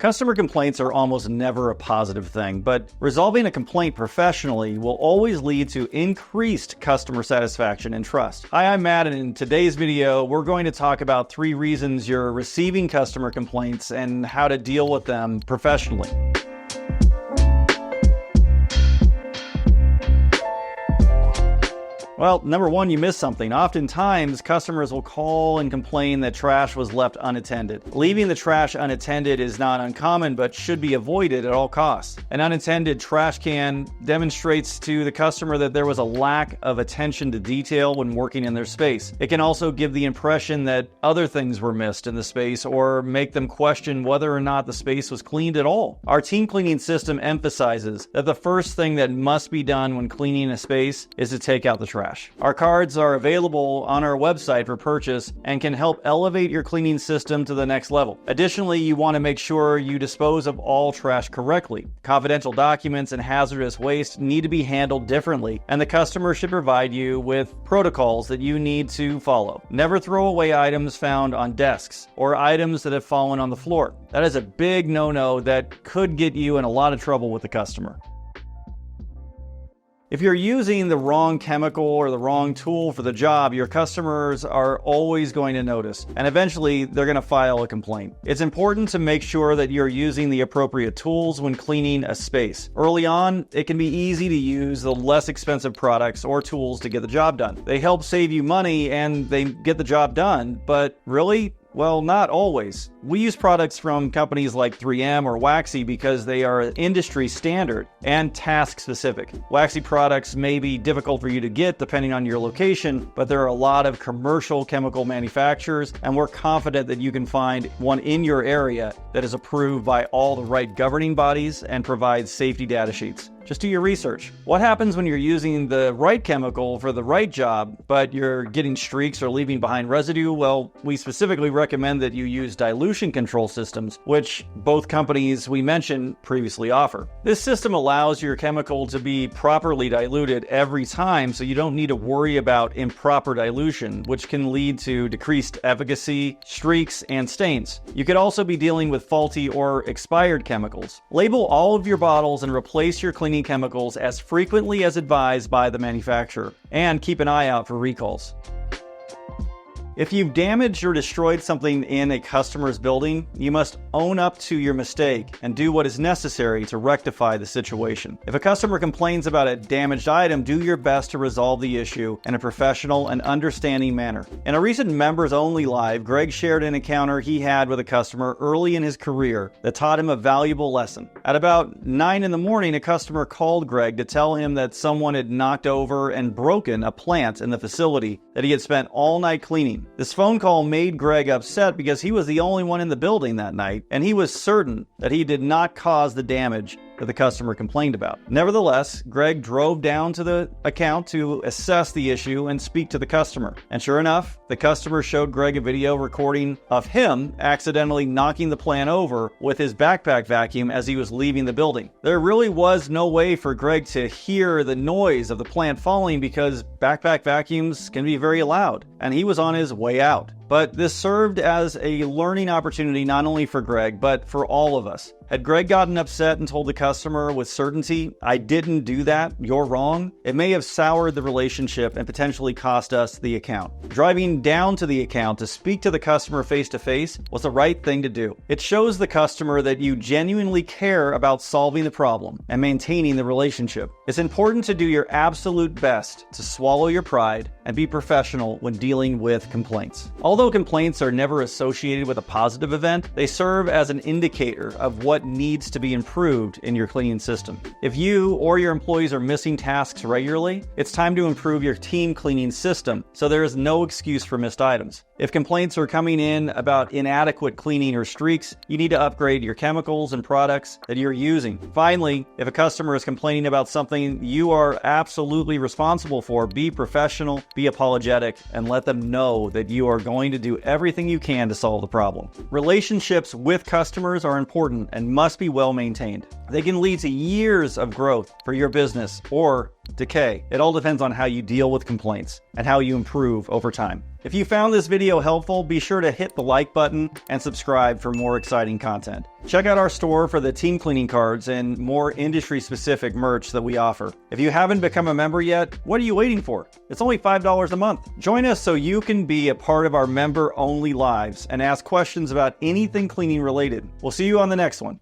Customer complaints are almost never a positive thing, but resolving a complaint professionally will always lead to increased customer satisfaction and trust. Hi, I'm Matt, and in today's video, we're going to talk about 3 reasons you're receiving customer complaints and how to deal with them professionally. Well, number 1, you missed something. Oftentimes, customers will call and complain that trash was left unattended. Leaving the trash unattended is not uncommon, but should be avoided at all costs. An unattended trash can demonstrates to the customer that there was a lack of attention to detail when working in their space. It can also give the impression that other things were missed in the space or make them question whether or not the space was cleaned at all. Our team cleaning system emphasizes that the first thing that must be done when cleaning a space is to take out the trash. Our cards are available on our website for purchase and can help elevate your cleaning system to the next level. Additionally, you want to make sure you dispose of all trash correctly. Confidential documents and hazardous waste need to be handled differently, and the customer should provide you with protocols that you need to follow. Never throw away items found on desks or items that have fallen on the floor. That is a big no-no that could get you in a lot of trouble with the customer. If you're using the wrong chemical or the wrong tool for the job, your customers are always going to notice, and eventually they're going to file a complaint. It's important to make sure that you're using the appropriate tools when cleaning a space. Early on, it can be easy to use the less expensive products or tools to get the job done. They help save you money and they get the job done, but really? Well, not always. We use products from companies like 3M or Waxy because they are industry standard and task specific. Waxy products may be difficult for you to get depending on your location, but there are a lot of commercial chemical manufacturers, and we're confident that you can find one in your area that is approved by all the right governing bodies and provides safety data sheets. Just do your research. What happens when you're using the right chemical for the right job, but you're getting streaks or leaving behind residue? Well, we specifically recommend that you use dilution control systems, which both companies we mentioned previously offer. This system allows your chemical to be properly diluted every time, so you don't need to worry about improper dilution, which can lead to decreased efficacy, streaks, and stains. You could also be dealing with faulty or expired chemicals. Label all of your bottles and replace your cleaning chemicals as frequently as advised by the manufacturer, and keep an eye out for recalls. If you've damaged or destroyed something in a customer's building, you must own up to your mistake and do what is necessary to rectify the situation. If a customer complains about a damaged item, do your best to resolve the issue in a professional and understanding manner. In a recent Members Only Live, Greg shared an encounter he had with a customer early in his career that taught him a valuable lesson. At about 9 in the morning, a customer called Greg to tell him that someone had knocked over and broken a plant in the facility that he had spent all night cleaning. This phone call made Greg upset because he was the only one in the building that night, and he was certain that he did not cause the damage that the customer complained about. Nevertheless, Greg drove down to the account to assess the issue and speak to the customer. And sure enough, the customer showed Greg a video recording of him accidentally knocking the plant over with his backpack vacuum as he was leaving the building. There really was no way for Greg to hear the noise of the plant falling because backpack vacuums can be very loud, and he was on his way out. But this served as a learning opportunity not only for Greg, but for all of us. Had Greg gotten upset and told the customer with certainty, "I didn't do that, you're wrong," it may have soured the relationship and potentially cost us the account. Driving down to the account to speak to the customer face to face was the right thing to do. It shows the customer that you genuinely care about solving the problem and maintaining the relationship. It's important to do your absolute best to swallow your pride and be professional when dealing with complaints. Although complaints are never associated with a positive event, they serve as an indicator of what needs to be improved in your cleaning system. If you or your employees are missing tasks regularly, it's time to improve your team cleaning system so there is no excuse for missed items. If complaints are coming in about inadequate cleaning or streaks, you need to upgrade your chemicals and products that you're using. Finally, if a customer is complaining about something you are absolutely responsible for, be professional, be apologetic, and let them know that you are going to do everything you can to solve the problem. Relationships with customers are important and must be well maintained. They can lead to years of growth for your business or decay. It all depends on how you deal with complaints and how you improve over time. If you found this video helpful, be sure to hit the like button and subscribe for more exciting content. Check out our store for the team cleaning cards and more industry-specific merch that we offer. If you haven't become a member yet, what are you waiting for? It's only $5 a month. Join us so you can be a part of our member-only lives and ask questions about anything cleaning related. We'll see you on the next one.